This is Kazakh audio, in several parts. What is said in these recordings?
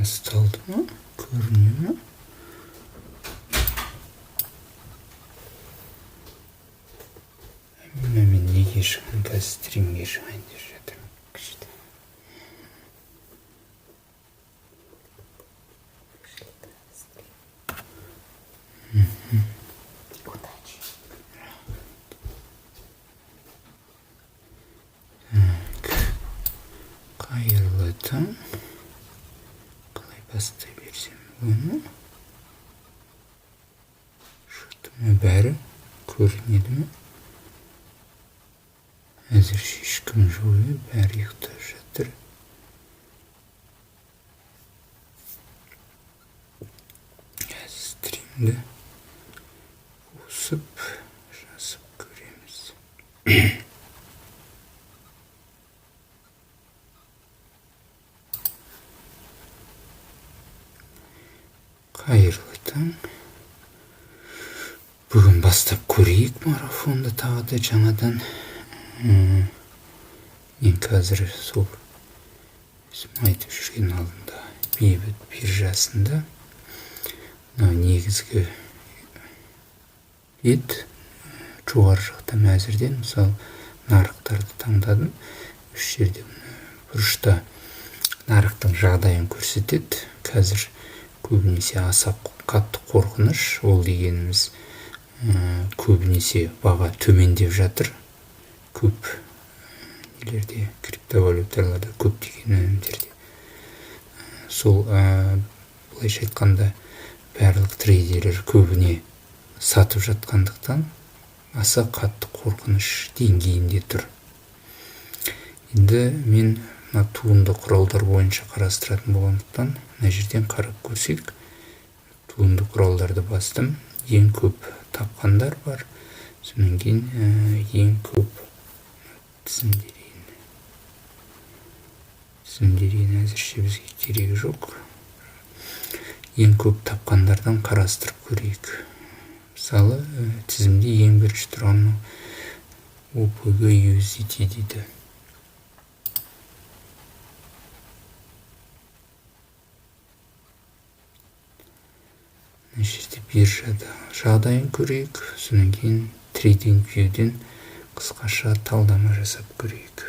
Басталды ма? Көрінüyor ма? Мен неге шығайын? Қазір стримге шығайын деп жатырмын. Удачи. Қайырлы таң. Қалай бастай берсем бұны? Шықты ма бәрі? Көрінеді ме? Әзірше ешкім жоқ, бәрі ұйықтап жатыр. Қазір стримді қосып жазып көреміз. Қайырлы таң. Бүгін бастап көрейік марафонды тағы да жаңадан. Мен қазір сол айтып жүрген алдында бейбіт биржасында негізгі бет жоғары жақта мәзірден мысалы нарықтарды таңдадым. Үш жерде бұрышта нарықтың жағдайын көрсетеді. Қазір көбінесе аса қатты қорқыныш, ол дегеніміз көбінесе баға төмендеп жатыр. Көп нелерде, криптовалюталарда, көптеген өнімдерде. Сол былайша айтқанда барлық трейдерлер көбіне сатып жатқандықтан аса қатты қорқыныш деңгейінде тұр. Енді мен туынды құралдар бойынша қарастыратын болғандықтан мына жерден қарап көрсек, туынды құралдарды бастым. Ең көп тапқандар бар. Сонан кейін ең көп тізімдерін әзірше бізге керегі жоқ. Ең көп тапқандардан қарастырып көрейік. Мысалы, тізімде ең бірінші тұрған OPG USDT дейді. Мына жерде биржада жағдайын көрейік. Сонан кейін TradingView'ден қысқаша талдама жасап көрейік.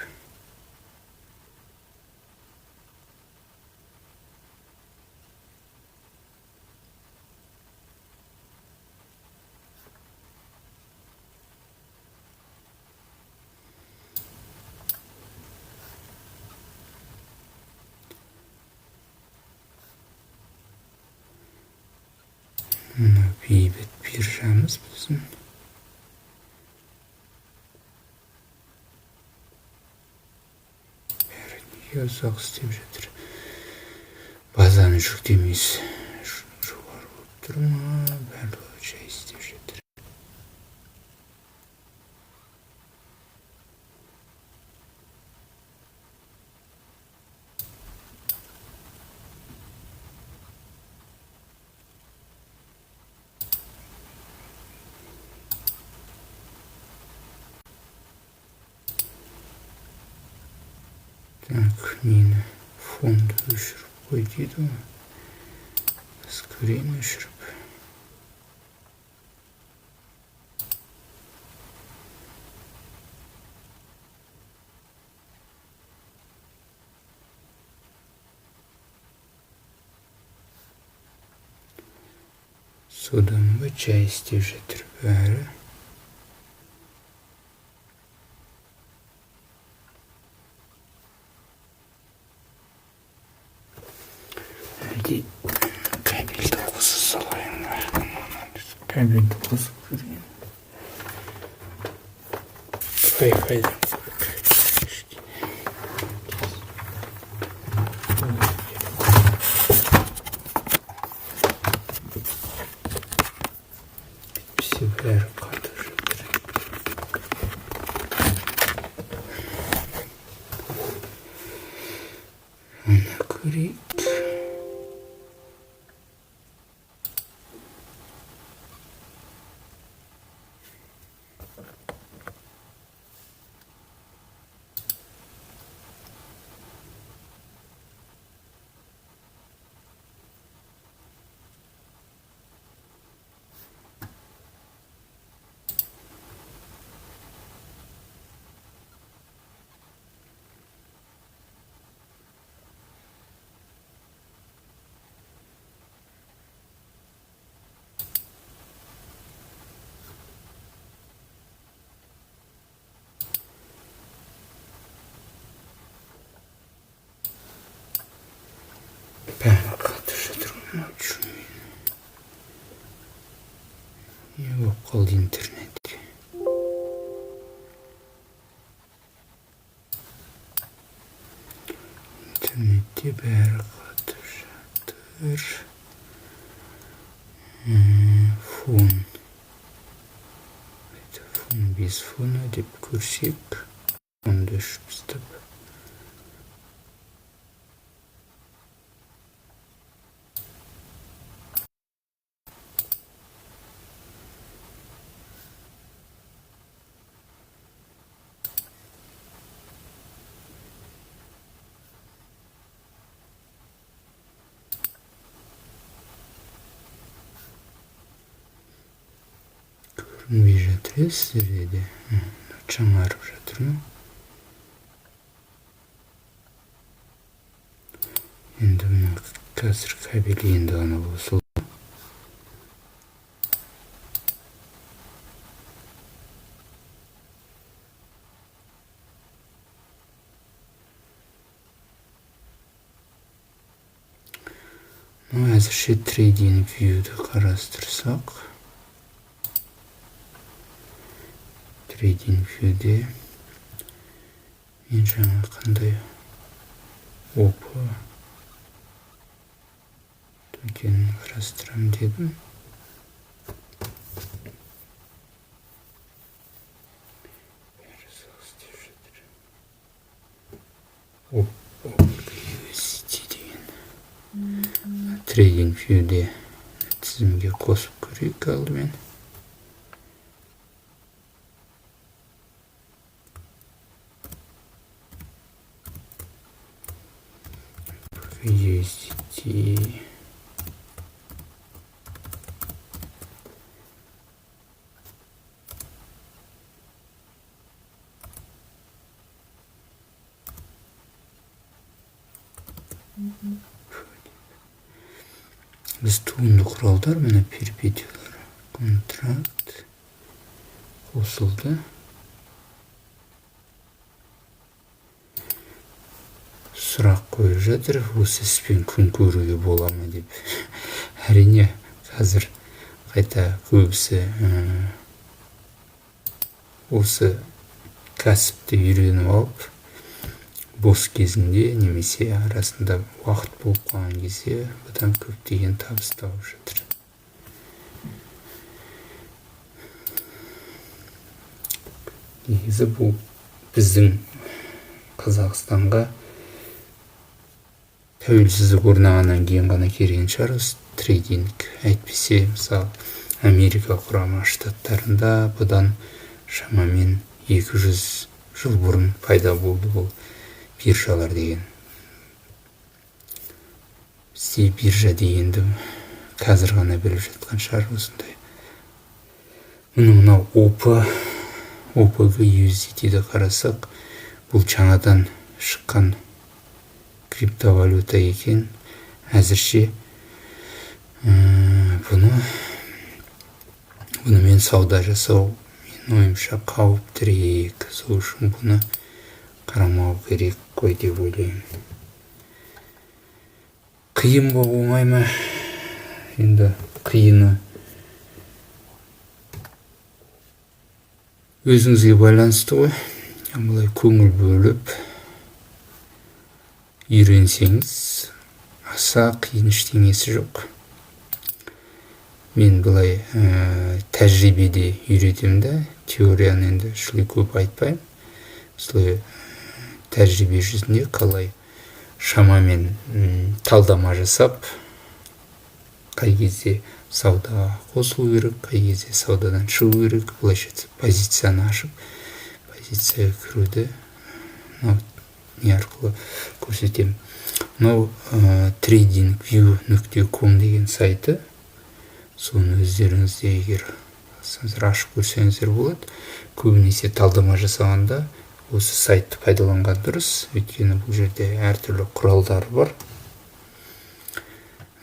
Бейбіт биржамыз біздің. Бәрі неге ұзақ істеп жатыр? Базаны жүктемесі жоғары болып тұр ма? Барлығы жай істеп жатыр. Так, мені фонд өшіріп қой дейді ғой. Скорее өшіріп. Содан ба жай істеп жатыр бәрі. Кабельді қоса салайын ба? Кабельді қосып көрген. Wi-Fi-дан. Все бәрі қатып жатыр. Ана көрейік. бәрі қатырып жатырмын түсінбеймін. Не болып қалды интернетке? Интернетте бәрі қатып жатыр. Фон. Фон без фона деп көрсек. Фонды өшіп тастап. Көрінбей жатыр сіздерде де. Жаңарып жатыр ма? Енді мына қазір кабель енді ғана қосылды. Әзірше трейдинг вьюді қарастырсақ. Трейдинг вьюде мен жаңа қандай опа токенін қарастырам дедім. Трейдинг вьюде тізімге қосып көрейік алдымен. USDT. Біз туынды құралдар, мына перпетиялар контракт қосылды. Сұрақ қойып жатыр, осы іспен күн көруге бола ма деп. Әрине, қазір қайта көбісі осы кәсіпті үйреніп алып, бос кезінде немесе арасында уақыт болып қалған кезде бұдан көптеген табыс тауып жатыр. Негізі бұл біздің Қазақстанға тәуелсіздік орнағаннан кейін ғана келген шығар трейдинг. Әйтпесе, мысалы, Америка құрама штаттарында бұдан шамамен 200 жыл бұрын пайда болды бұл биржалар деген. Бізде биржа дегенді қазір ғана біліп жатқан шығар осындай. Мынау OPG USDT-ді қарасақ, бұл жаңадан шыққан криптовалюта екен. Әзірше бұнымен сауда жасау мен ойымша қауіптірек. Сол үшін бұны қарамау керек қой деп ойлаймын. Қиын ба, оңай ма? Енді қиыны өзіңізге байланысты ғой. Бұлай көңіл бөліп үйренсеңіз, аса қиын ештеңесі жоқ. Мен бұлай тәжірибеде үйретемін да, теорияны енді шілі көп айтпаймын. Солай тәжірибе жүзінде қалай шамамен талдама жасап, қай кезде саудаға қосылу керек, қай кезде саудадан шығу керек, былайша позицияны ашып, позицияға кіруді не арқылы көрсетемін. Мынау tradingview.com деген сайты, соны өздеріңізде егер ашып көрсеңіздер болады. Көбінесе талдама жасағанда осы сайтты пайдаланған дұрыс, өйткені бұл жерде әртүрлі құралдар бар.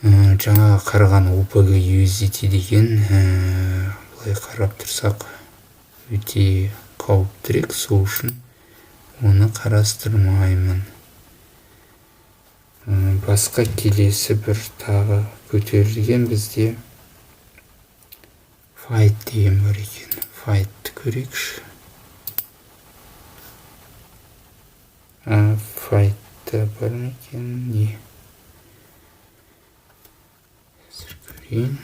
Жаңа қараған OPG USDT деген былай қарап тұрсақ өте қауіптірек, сол үшін оны қарастырмаймын. Басқа келесі бір тағы көтерілген бізде fight деген бар екен. Fight'ты көрейікші. Fight'та бар ма екен? Не? Қазір көрейін.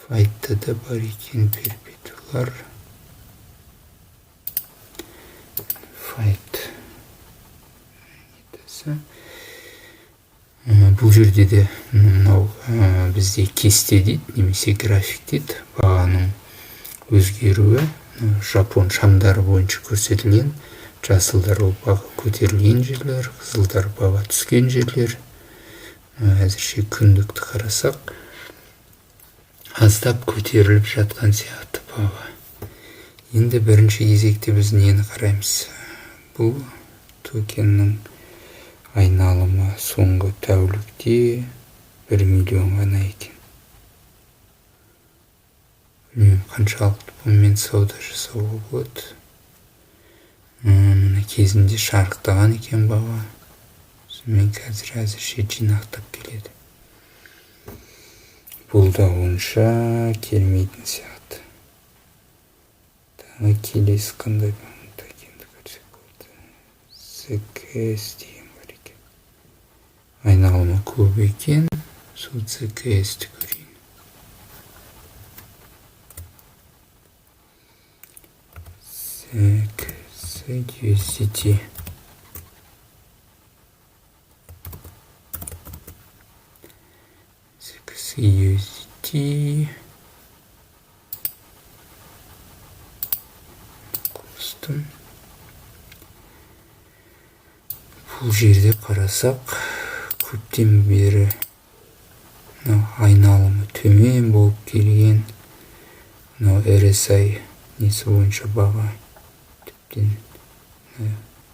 Fight'та да бар екен перпетуалар. Fight. Бұл жерде де мынау бізде кесте дейді, немесе график дейді. Бағаның өзгеруі жапон шамдары бойынша көрсетілген. Жасылдар ол баға көтерілген жерлер, қызылдар баға түскен жерлер. Әзірше күндікті қарасақ, аздап көтеріліп жатқан сияқты баға. Енді бірінші кезекте біз нені қараймыз? Бұл токеннің айналымы соңғы тәулікте 1 миллион ғана екен. Қаншалықты бұнымен сауда жасауға болады? Мына кезінде шарықтаған екен баға. Сонымен қазір әзірше жинақтап келеді. Бұл да онша келмейтін сияқты. Тағы келесі қандай бағында екенді көрсек болды. CKS деген бар екен. Айналымы көп екен. Сол CKS-ті көрейін. USDT. USDT. Қостым. Бұл жерде қарасақ, көптен бері айналымы төмен болып келген. RSI несі бойынша баға тіптен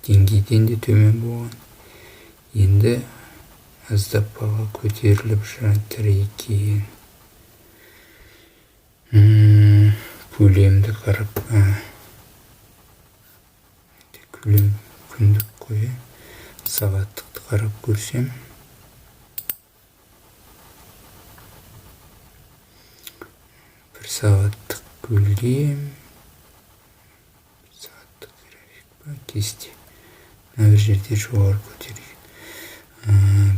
деңгейден де төмен болған. Енді аздап баға көтеріліп жатыр екен. Көлемді қарап, көлем күндік қойы, сағаттықты қарап көрсем. Бір сағаттық көлем, сағаттық график па, кесте. Мына бір жерде жоғары көтерген.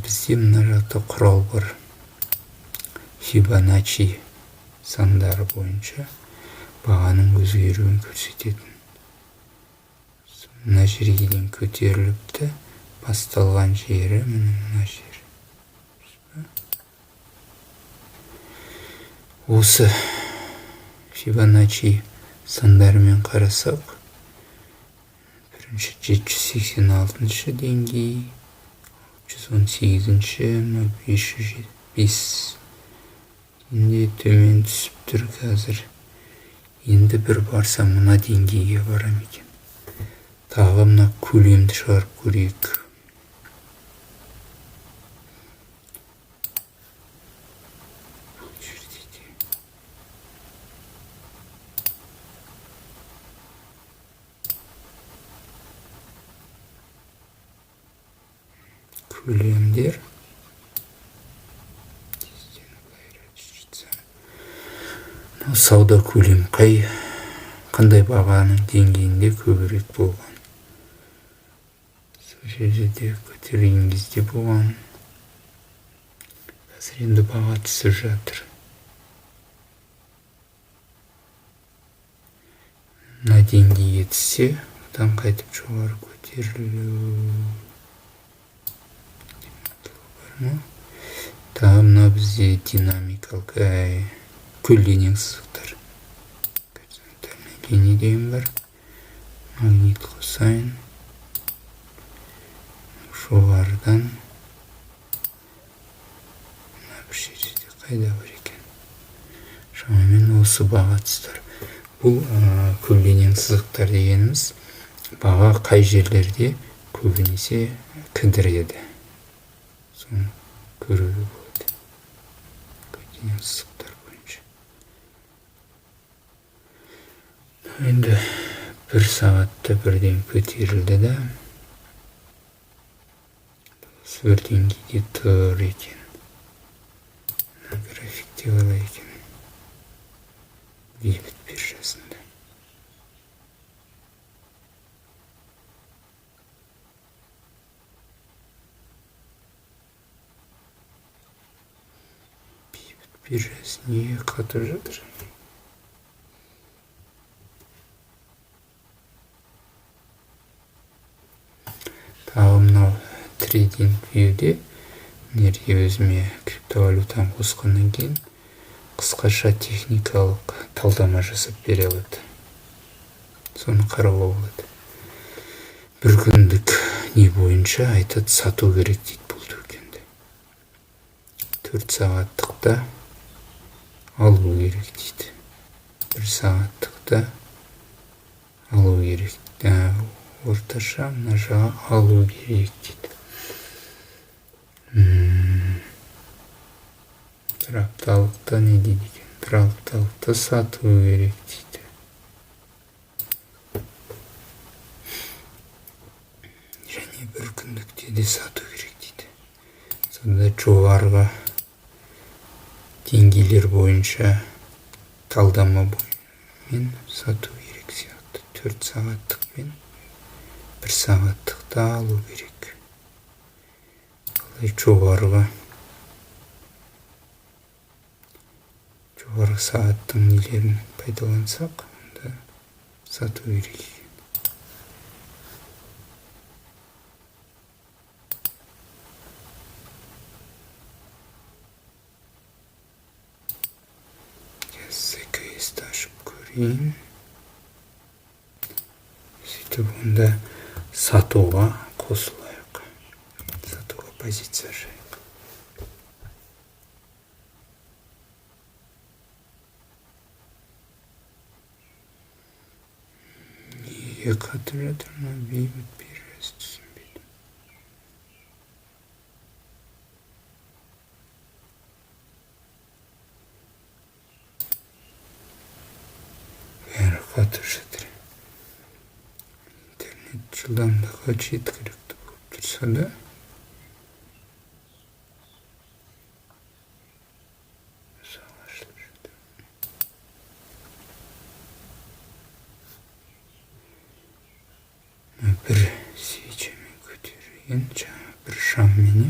Бізде мына жақта құрал бар. Fibonacci сандары бойынша бағаның өзгеруін көрсететін. Мына жерге дейін көтеріліпті. Басталған жері мына жер. Осы Fibonacci сандарымен қарасақ, бірінші 786 деңгей, 118, 505. Енді төмен түсіп тұр қазір. Енді бір барсам мына деңгейге барам екен. Тағы мына көлемді шығарып көрейік. Көлемдер. Сауда көлем қандай бағаның деңгейінде көбірек болған. Сол жерде көтерген кезде болған. Қазір енді баға түсіп жатыр. Мына деңгейге түссе, одан қайтып жоғары көтерілу. Тағы мына бізде динамикалық көлденең сызықтар. Горизонтальный линия деген бар. Магнит қосайын. Жоғарыдан. Мына бір жерде қайда бар екен. Шамамен осы баға тұстар. Бұл көлденең сызықтар дегеніміз баға қай жерлерде көбінесе кідіреді. Соны көруге болады. Көлденең сызықтар бойынша. Енді 1 сағатта бірден көтерілді да бір деңгейде тұр екен. Графикте қалай екен? Бейбіт биржасында. Бейбіт биржасы неге қатып жатыр? Тағы мынау трейдинг вьюде мерге өзіме криптовалютаны қосқаннан кейін қысқаша техникалық талдама жасап бере алады. Соны қарауға болады. Бір күндік не бойынша айтады, сату керек дейді бұл токенді. 4 сағаттықта алу керек дейді. 1 сағаттықта алу керек. Орташа мына жаға алу керек дейді. Бір апталықта не дейді екен? Бір апталықта сату керек дейді. Және бір күндікте де сату керек дейді. Сонда жоғарғы деңгейлер бойынша талдама бойымен сату керек сияқты. 4 сағаттық пен 1 сағаттықта алу керек. Қалай жоғарғы сағаттың нелерін пайдалансақ, онда сату керек. ЗКС-ті ашып көрейін. Сөйтіп онда сатуға қосылайық. Сатуға позиция жайық. Неге қатып жатыр ма? Бейбіт биржасы түсінбедім. Бәрі қатып жатыр. Интернет жылдамдығы жеткілікті болып тұрса да, ашылып жатыр. Бір свечамен көтерген, жаңа бір шаммене.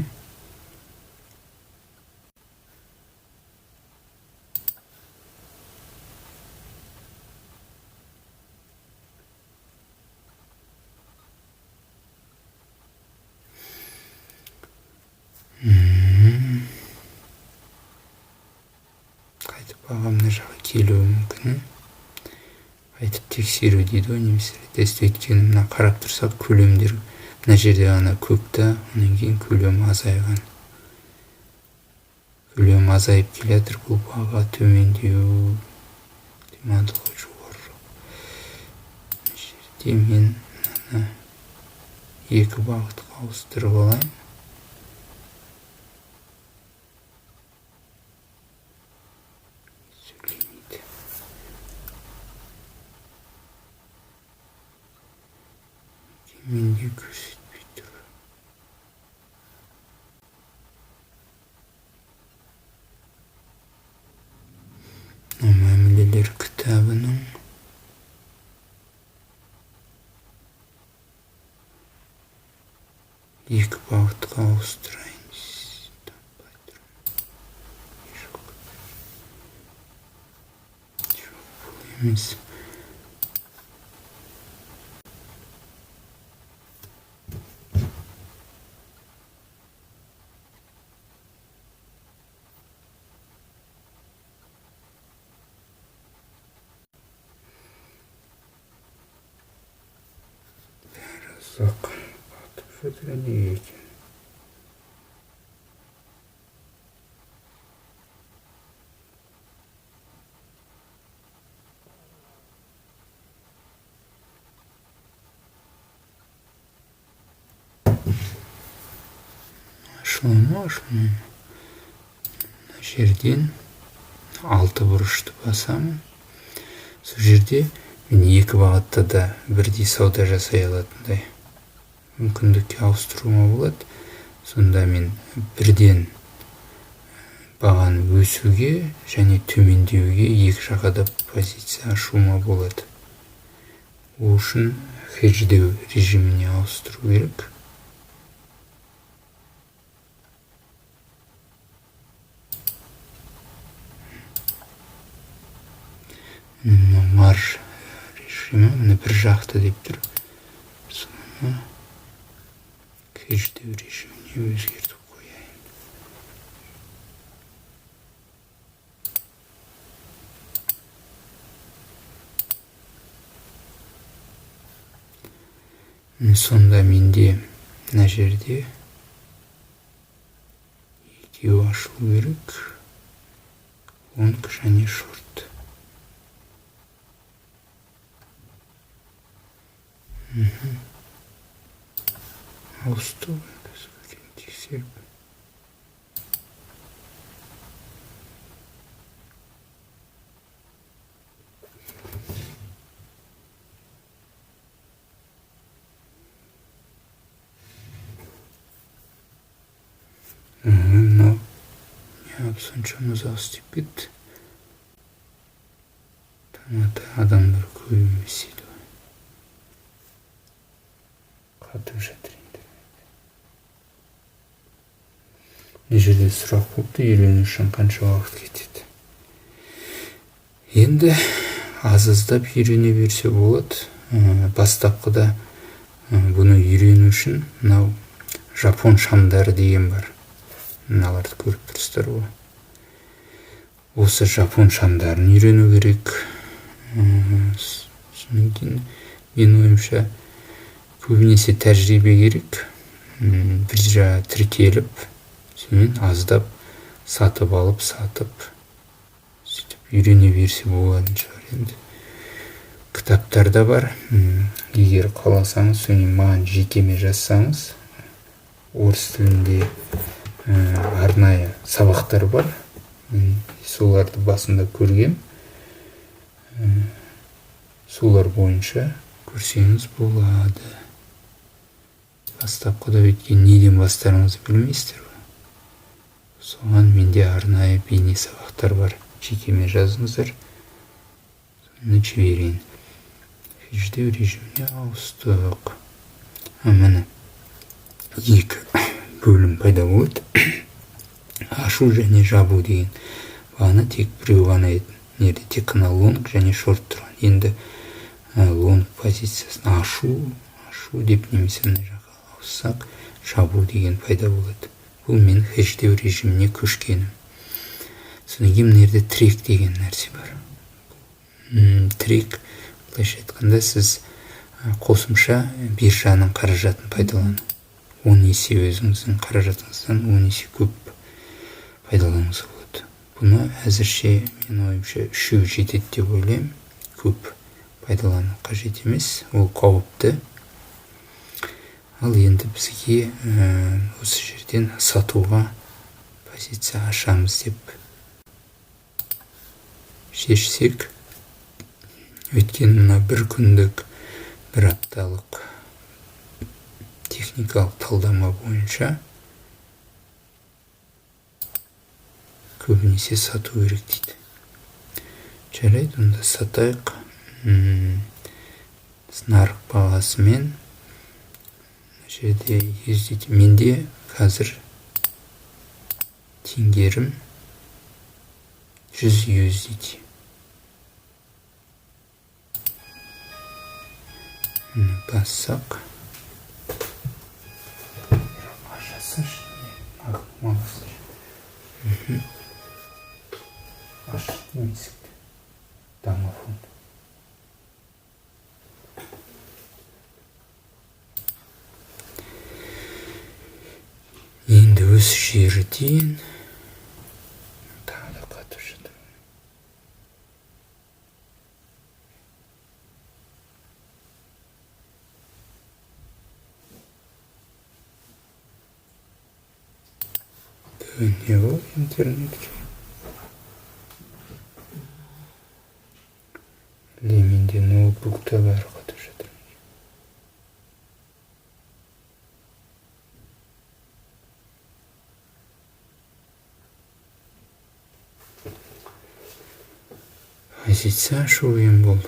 Қайтып бағамына жағы келуі мүмкін. Қайтып тексеру дейді ғой, немесе тест. Өйткені мына қарап тұрсақ, көлемдер мына жерде ғана көпті, онан кейін көлем азайған. Көлем азайып келе жатыр, бұл баға төмендеу, демалдығы жоғары. Мына жерде мен екі бағытқа ауыстырып алайын. Менде көрсетпей тұр. Мәмілелер кітабының екі бағытқа ауыстырайын. Жоқ, бұл емес. Ұзақ батып жатыр, неге екен? Ашылма. Мына жерден алты бұрышты басамын. Сол жерде мен екі бағытта да бірдей сауда жасай алатындай мүмкіндікке ауыстыруыма болады. Сонда мен бірден бағаны өсуге және төмендеуге екі жаққа да позиция ашуыма болады. Ол үшін хедждеу режиміне ауыстыру керек. Марж режимі міне бір жақты деп тұр. Соны хедждеу режиміне өзгертіп қояйын. Сонда менде мына жерде екеуі ашылу керек. Лонг және шорт. Ауысты тексеріп. Мынау неғып соншама ұзақ істеп кетті. Адамдар көп емес еді. Қатып жатыр енді. Мына жерде сұрақ болыпты, үйрену үшін қанша уақыт кетеді. Енді аз-аздап үйрене берсе болады. Бастапқыда бұны үйрену үшін мынау жапон шамдары деген бар. Мыналарды көріп тұрсыздар ғой. Осы жапон шамдарын үйрену керек. Содан кейін менің ойымша көбінесе тәжірибе керек. Бір жағы тіркеліп, сонымен аздап сатып алып, сөйтіп үйрене берсе болатын шығар енді. Кітаптарда бар. Егер қаласаңыз, соны маған жекеме жазсаңыз, орыс тілінде арнайы сабақтар бар. Соларды басында көргем. Солар бойынша көрсеңіз болады. Бастапқыда өткен неден бастарыңызды білмейсіздер ғой. Соған менде арнайы бейне сабақтар бар. Жекеме жазыңыздар. Соны жіберейін. Хедждеу режиміне ауыстық. Міне екі бөлім пайда болады. Ашу және жабу деген. Бағана тек біреу ғана еді. Нерде тек қана лонг және шорт тұрған. Енді лонг позициясын ашу деп немесе мына жаққа ауыссақ, жабу деген пайда болады. Бұл мен хедждеу режиміне көшкенім. Содан кейін мына трек деген нәрсе бар. Трек, былайша айтқанда, сіз қосымша биржаның қаражатын пайдалану. 10 есе өзіңіздің қаражатыңыздан 10 есе көп пайдалануыңыз болады. Бұны әзірше мен ойымша 3 жетеді деп ойлаймын. Көп пайдалану қажет емес, ол қауіпті. Ал енді бізге осы жерден сатуға позиция ашамыз деп шешсек, өткен мына бір күндік, бір апталық техникалық талдама бойынша көбінесе сату керек дейді. Жарайды, онда сатайық. Нарық бағасымен жерде USDT. Менде қазір теңгерім 100 USDT. Бассақ. Домофон. Енді осы жерден тағы да қатып жатыр. Не ғой интернетке? Менде ноутбук Укта бәрі қатып жатыр. Азитса шу ойын болды.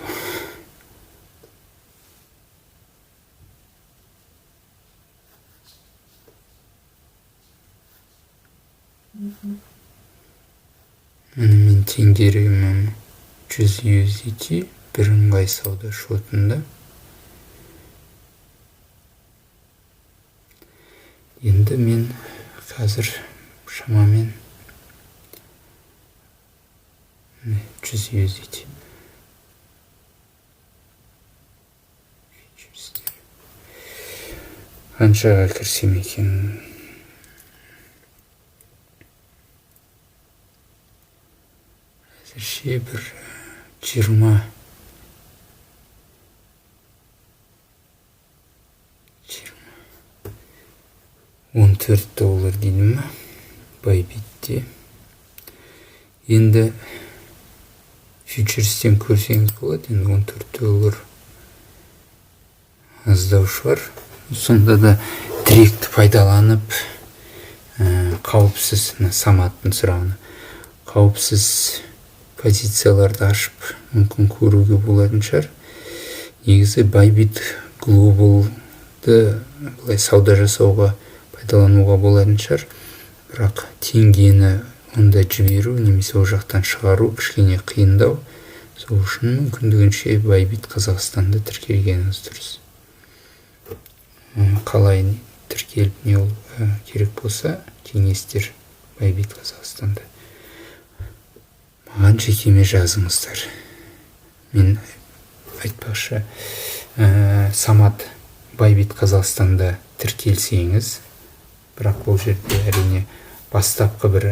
Мен теңгерімім 100 USDT бірыңғай сауда шотында. Енді мен қазір шамамен 100 USDT. Қаншаға кірсем екен? Әзірше бір 20 $14 дейді ма? Байбитте. Енді фьючерстен көрсеңіз болады, енді $14 аздау шығар. Сонда да директ пайдаланып, қауіпсіз, Саматтың сұрағына, қауіпсіз позицияларды ашып, мүмкін көруге болатын шығар. Негізі Bybit Global'ды былай сауда жасауға пайдалануға болатын шығар. Бірақ теңгені онда жіберу, немесе ол жақтан шығару кішкене қиындау. Сол үшін мүмкіндігінше Bybit Қазақстанды тіркелгеніңіз дұрыс. Қалай тіркеліп не ол керек болса, кеңестер Bybit Қазақстанда. Маған жекеме жазыңыздар. Мен айтпақшы, Самат Bybit Қазақстанда тіркелсеңіз, бірақ бұл жерде әрине бастапқы бір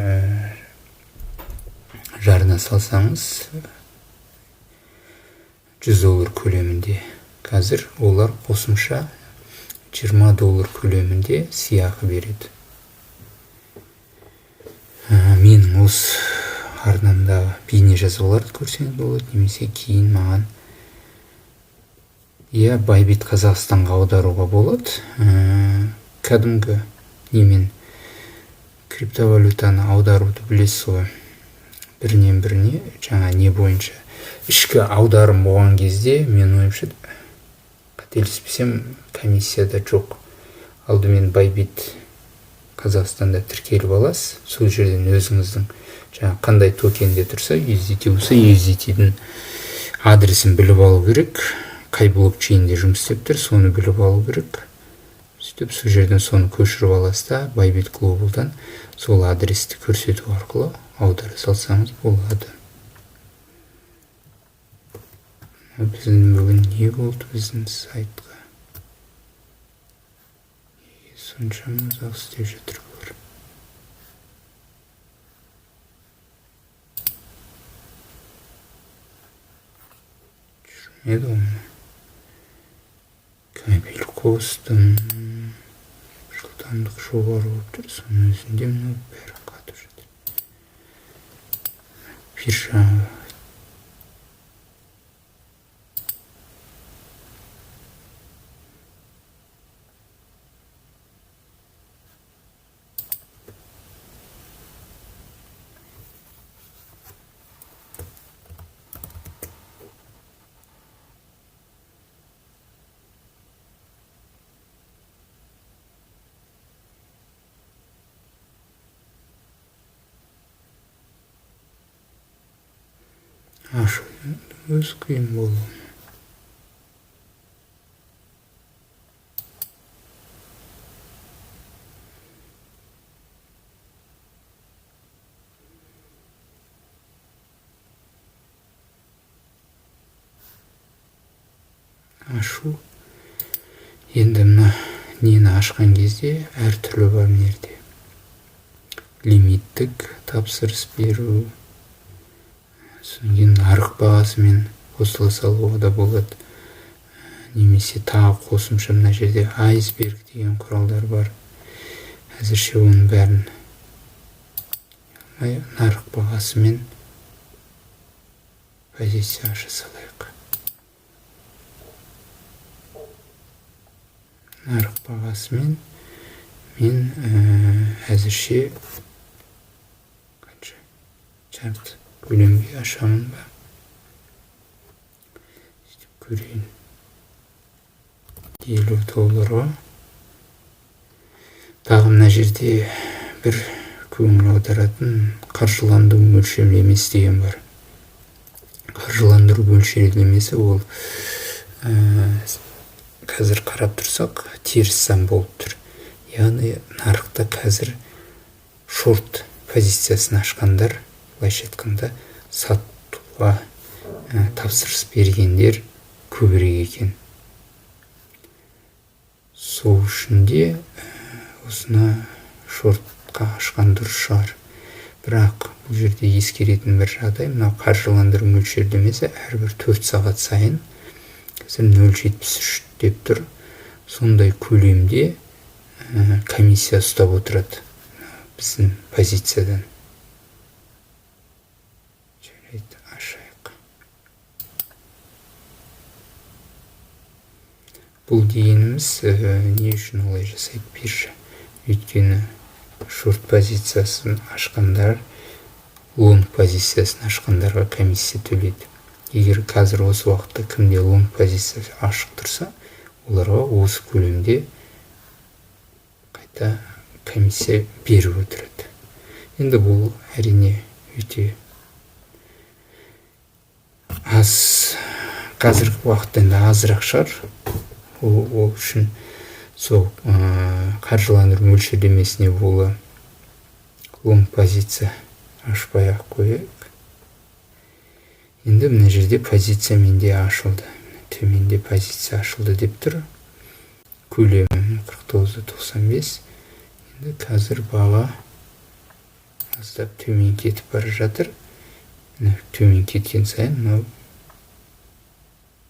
жарна салсаңыз $100 көлемінде. Қазір олар қосымша $20 көлемінде сыйақы береді. Менің осы арнамдағы бейне жазуларды көрсеңіз болады, немесе кейін маған Bybit Қазақстанға аударуға болады. Кәдімгі немен криптовалютаны аударуды білесіз ғой. Бірінен біріне, жаңа не бойынша ішкі аударым болған кезде, мен ойымша қателеспесем, комиссияда жоқ. Алдымен Bybit Қазақстанда тіркеліп аласыз. Сол жерден өзіңіздің жаңа қандай токенде тұрса, USDT болса, USDT-дің адресін біліп алу керек. Қай блокчейнде жұмыс істеп тұр, соны біліп алу керек. Сөйтіп, сол жерден соны көшіріп аласыз да, Bybit Global'дан сол адресті көрсету арқылы аудара салсаңыз болады. Біздің бүгін не болды біздің сайтқа? Сонша мазақ істеп жатыр бұлар. Жүрмеді оны. Кабель қостым. Жылдамдық жоғары болып тұр, соның өзінде мынау бәрі қатып жатыр. Биржа ашу өз қиын болу. Ашу енді мына нені ашқан кезде әртүрлі бар нерде. Лимиттік тапсырыс беру, соң нарық бағасымен қосыла салуға да болады. Немесе тағы қосымша мына жерде айсберг деген құралдар бар. Әзірше оның бәрін нарық бағасымен позиция аша салайық. нарық бағасымен мен әзірше қанша жарты көлемге ашамын ба, сөйтіп көрейін. $50. Тағы мына жерде бір көңіл аударатын қаржыландыру мөлшерлемесі деген бар. Қаржыландыру мөлшерлемесі ол қазір қарап тұрсақ теріс сан болып тұр. Яғни нарықта қазір шорт позициясын ашқандар, былайша айтқанда сатуға тапсырыс бергендер көбірек екен. Сол үшін де осыны шортқа ашқан дұрыс шығар. Бірақ бұл жерде ескеретін бір жағдай, мынау қаржыландыру мөлшерлемесі әрбір 4 сағат сайын қазір 0,73 деп тұр. Сондай көлемде комиссия ұстап отырады біздің позициядан. Жарайды, ашайық. Бұл дегеніміз не үшін олай жасайды биржа? Өйткені шорт позициясын ашқандар лонг позициясын ашқандарға комиссия төлейді. Егер қазір осы уақытта кімде лонг позициясы ашық тұрса, оларға осы көлемде қайта комиссия беріп отырады. Енді бұл әрине өте аз, қазіргі уақытта енді азырақ шығар. Ол үшін сол қаржыландыру мөлшерлемесіне болы лонг позиция ашпай ақ қояйық. Енді мына жерде позиция менде ашылды. Төменде позиция ашылды деп тұр. Көлемі 49.95. Енді қазір баға аздап төмен кетіп бара жатыр. Төмен кеткен сайын мынау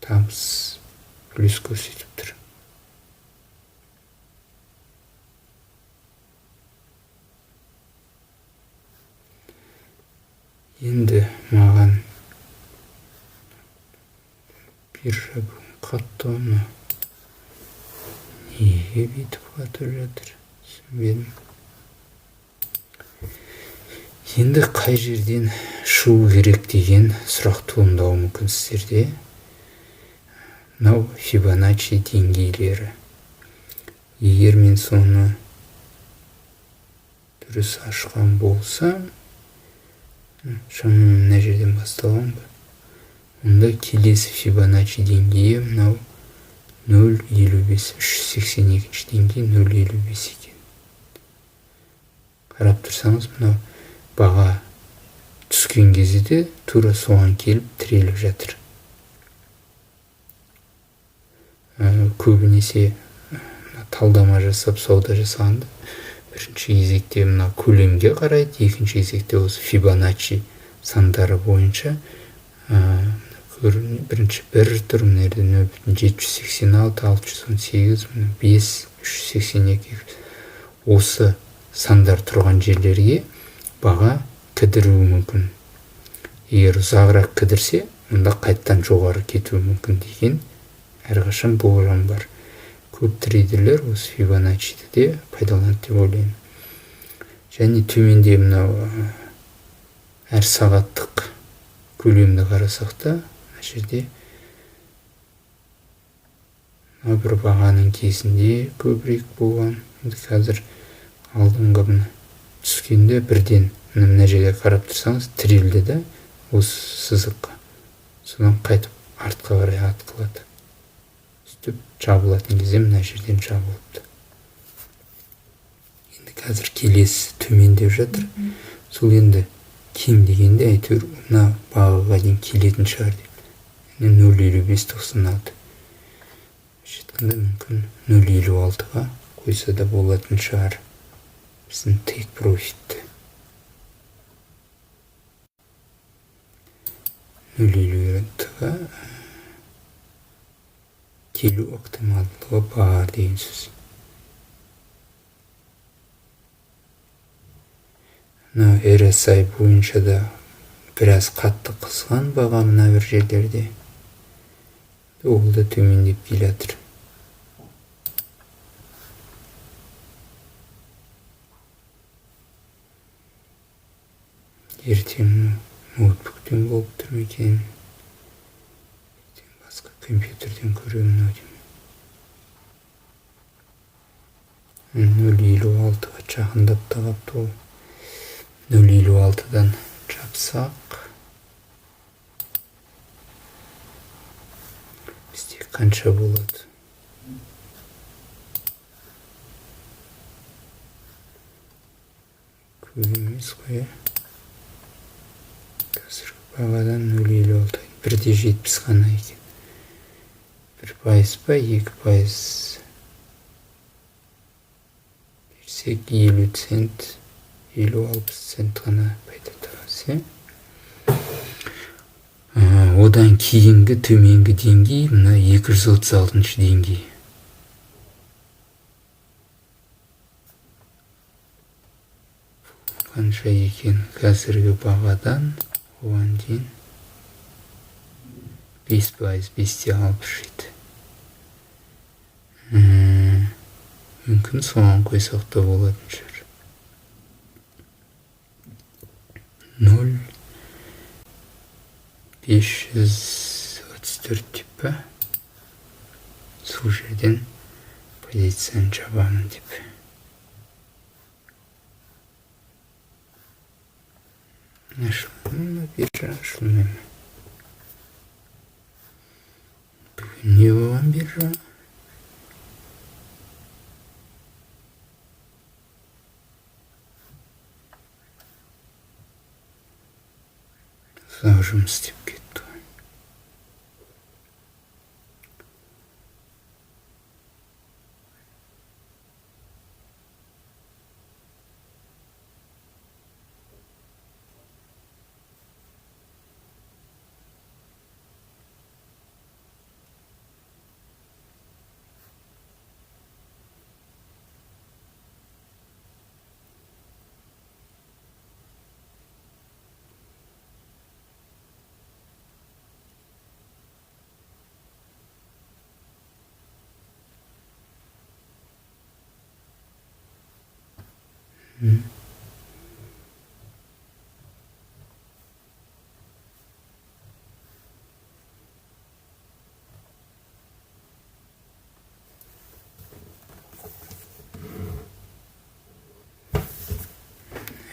табыс плюс көрсетіп тұр. Енді маған биржа қатты оны неге бүйтіп қатып жатыр? Түсінбедім. Енді қай жерден шығу керек деген сұрақ туындауы мүмкін сіздерде. Мынау Фибоначчи деңгейлері. Егер мен соны дұрыс ашқан болсам, шамамен мына жерден басталған ба? Онда келесі Фибоначчи деңгейі мынау 0,55, 382 деңгей 0,55 екен. Қарап тұрсаңыз, мынау баға түскен кезде де тура соған келіп тіреліп жатыр. Көбінесе талдама жасап сауда жасағанда бірінші кезекте мына көлемге қарайды, екінші кезекте осы Фибоначчи сандары бойынша бірінші бір тұр, мына жерде 786, 618, 5, 382 осы сандар тұрған жерлерге баға кідіруі мүмкін. Егер ұзағырақ кідірсе, онда қайттан жоғары кетуі мүмкін деген әрқашан болжам бар. Көп трейдерлер осы Фибоначчиді де пайдаланады деп ойлаймын. Және төменде мынау әр сағаттық көлемді қарасақ та, мына жерде бір бағаның кезінде көбірек болған. Енді қазір алдыңғы түскенде бірден мына жерге қарап тұрсаңыз тірелді да осы сызыққа. Содан қайтып артқа қарай атқылады. Сөйтіп жабылатын кезде мына жерден жабылыпты. Енді қазір келесі төмендеп жатыр. Сол енді кем дегенде әйтеуір мына бағаға дейін келетін шығар деп. 0,55-96. Жеткенде мүмкін 0,56-ға қойса да болатын шығар. Біздің тейк профитті. 0,56-ға келу ықтималдығы бар деген сөз. RSI бойынша да біраз қатты қызған баға мына бір жерлерде. Ол да төмендеп келе жатыр. ертең ноутбуктен болып тұр ма екен, басқа компьютерден көремін ау деймін. 0,56-ға жақындап та қапты ол. 0,56-дан жапсақ бізде қанша болады? Көп емес қой, қазіргі бағадан 0,56, 1,70 ғана екен. 1% па, 2% берсек 50 цент, 50-60 цент ғана пайда табасыз. Одан кейінгі төменгі деңгей мына 236 деңгей. Қанша екен қазіргі бағадан оған дейін? 5%, 5,60 еді. Мүмкін соған қойсақ та болатын шығар. 0,534 деп па? Сол жерден позицияны жабамын деп. Ашылмай ма, биржа ашылмай ма? Бүгін не болған биржа? Ұзақ жұмыс істеп кетті ғой.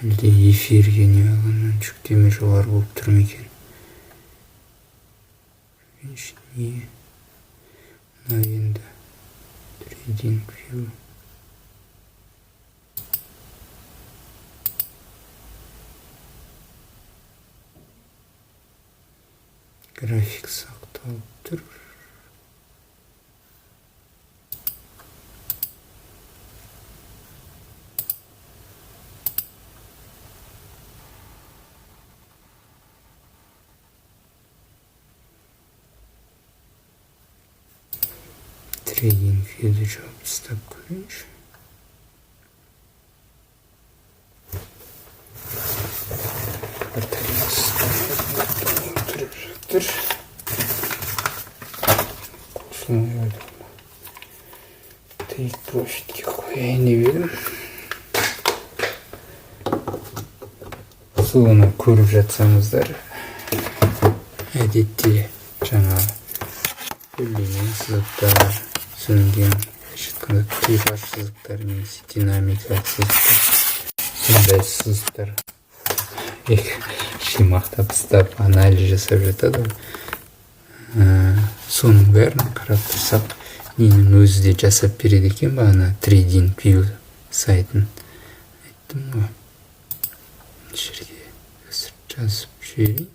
Әлде эфирге не алғаннан жүктеме жоғары болып тұр ма екен? Не? Мына енді TradingView. График сақталып тұр. TradingView'ді жауып тастап көрейінші. Тұр. Take profit'ке қояйын деп едім. Соны көріп жатсаңыздар, әдетте жаңа көлдеген сызықтар, сүрінген қиғаш сызықтар немесе динамикалық сызықтар, сондай сызықтар шимақтап ұстап анализ жасап жатады. Соның бәрін қарап тұрсақ, ненің өзі де жасап береді екен бағана TradingView сайтын. Айттым ғой. Жерге жазып жіберейін.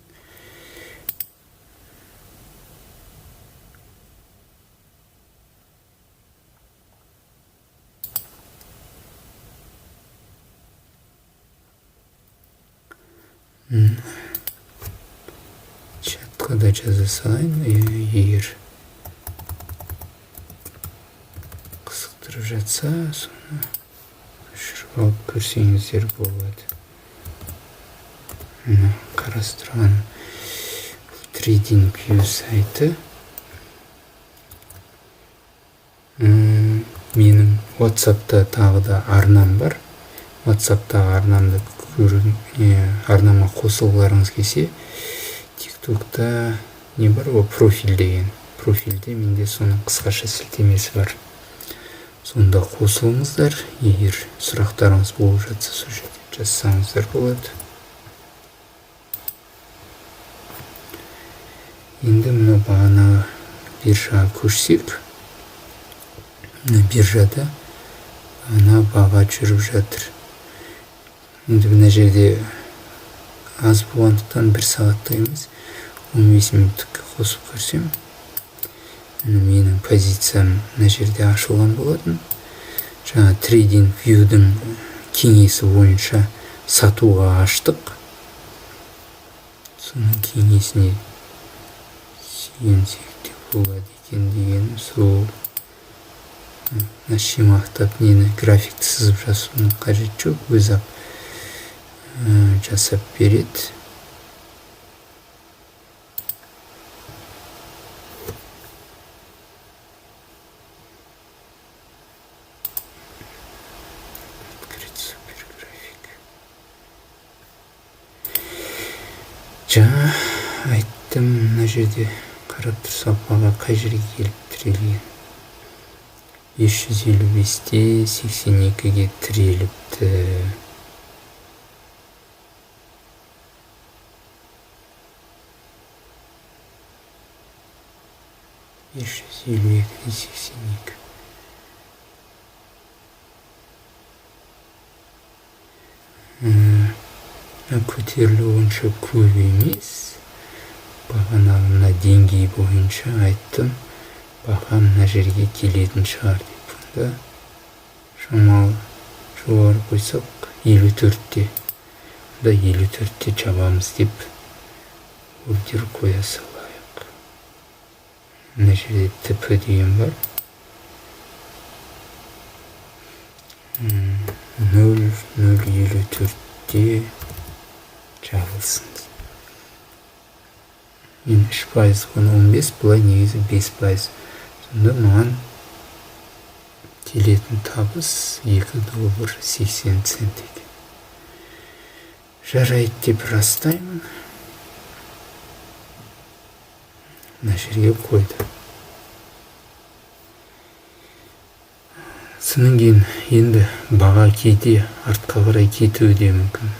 Чатқа да жаза салайын, егер қызықтырып жатса, соны өшіріп алып көрсеңіздер болады. Қарастырған TradingView сайты. Менің WhatsApp'та тағы да арнам бар. WhatsApp'тағы арнамды арнама қосылғыларыңыз келсе, тиктокта не бар ғой, профиль деген. Профильде менде соның қысқаша сілтемесі бар. Сонда қосылыңыздар, егер сұрақтарыңыз болып жатса, сол жерде жазсаңыздар болады. Енді мына бағана биржаға көшсек, мына биржада ана баға жүріп жатыр. Енді мына жерде аз болғандықтан 1 сағатта емес, 15 минуттыққа қосып көрсем, менің позициям мына жерде ашылған болатын. Жаңа трейдинг вьюдің кеңесі бойынша сатуға аштық. Соның кеңесіне сүйенсек те болады екен дегенім сол. Шимақтап нені графикті сызып жасудың қажет жоқ, өзі-ақ жасап береді. Жаңа айттым, мына жерде қарап тұрсақ баға қай жерге келіп тірелген. 555-те 82-ге тіреліпті. Көтерілу онша көп емес. Бағана мына деңгей бойынша айттым, баға мына жерге келетін шығар деп. Бұнда шамалы жоғары қойсақ 54-те. Бұнда 54-те жабамыз деп ордер қоя салайық. Мына жерде ТП деген бар. 0,054-те жабылсын. Мен 3%, оны 15, бұлай негізі 5%. Сонда маған келетін табыс $2.80 екен. Жарайды деп растаймын. Мына жерге қойды. Сонан кейін енді баға кейде артқа қарай кетуі де мүмкін.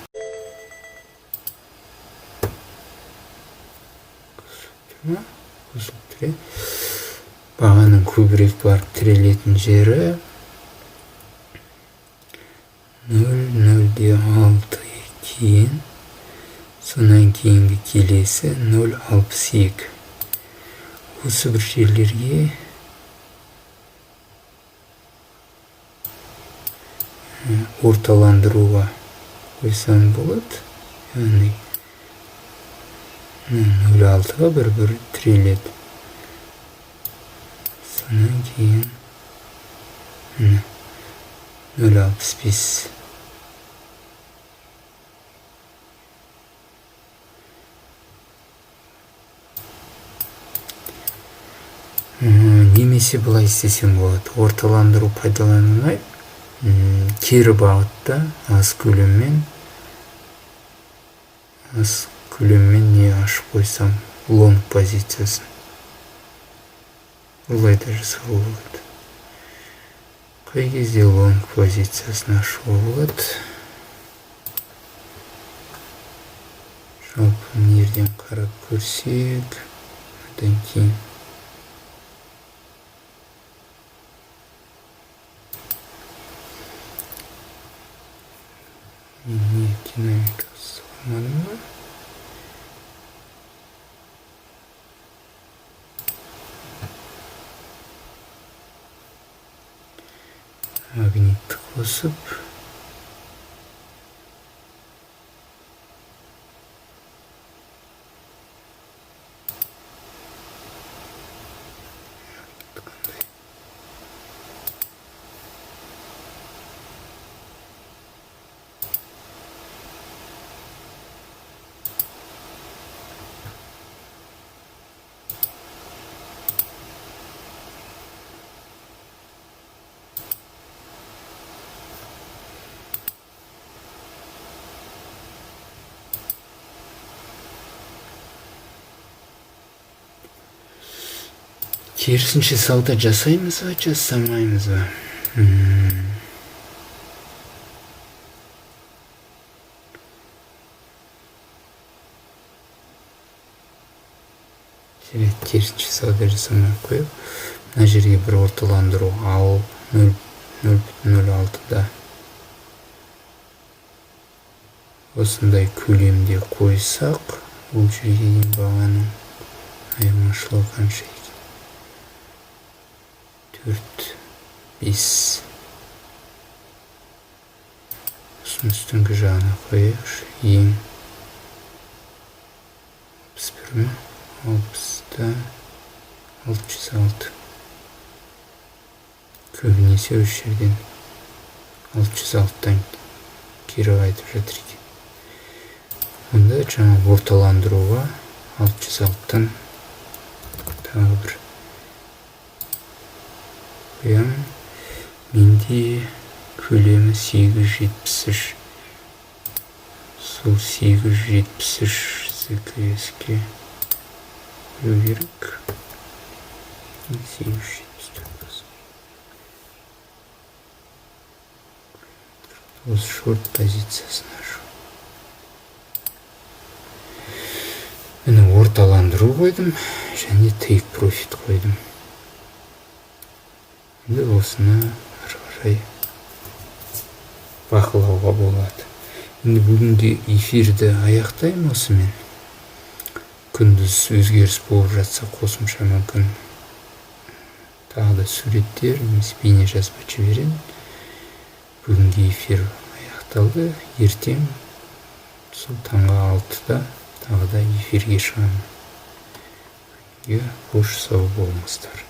Бағаның көбірек барып тірелетін жері 0,06 екен. Сонан кейінгі келесі 0,62. Осы бір жерлерге орталандыруға қойсам болады. Яғни 0,6-ға бір тіреледі. Сонан кейін 0,65. Немесе былай істесем болады. Орталандыру пайдаланылмай, кері бағытта аз көлеммен не ашып қойсам, лонг позициясын. Олай да жасауға болады. Қай кезде лонг позициясын ашуға болады. Жалпы нерден қарап көрсек, одан кейін динамикасы сұрамады ма? Магнитті қосып керісінше сауда жасаймыз ба, жасамаймыз ба? Керісінше сауда жасамай қойып, мына жерге бір орталандыру ал 0,06-да осындай көлемде қойсақ, бұл жерге дейін бағаның айырмашылығы қанша екен? 4, 5. Осының үстіңгі жағына қояйықшы. Ең 61 ме? 60-да 606. Көбінесе осы жерден 606-тан кері қайтып жатыр екен. Онда жаңа орталандыруға 606-тан тағы бір қоям. Менде көлемі 873. Сол 873 ЗКС-ке қою керек. 874. Осы шорт позициясына ашу. Мені орталандыру қойдым, және take profit қойдым. Енді осыны қарай бақылауға болады. Енді бүгінгі эфирді аяқтаймын осымен. Күндіз өзгеріс болып жатса қосымша мүмкін тағы да суреттер, немесе бейне жазба жіберем. Бүгінгі эфир аяқталды. Ертең сол таңғы 6-да тағы да эфирге шығамын. Қош сау болыңыздар.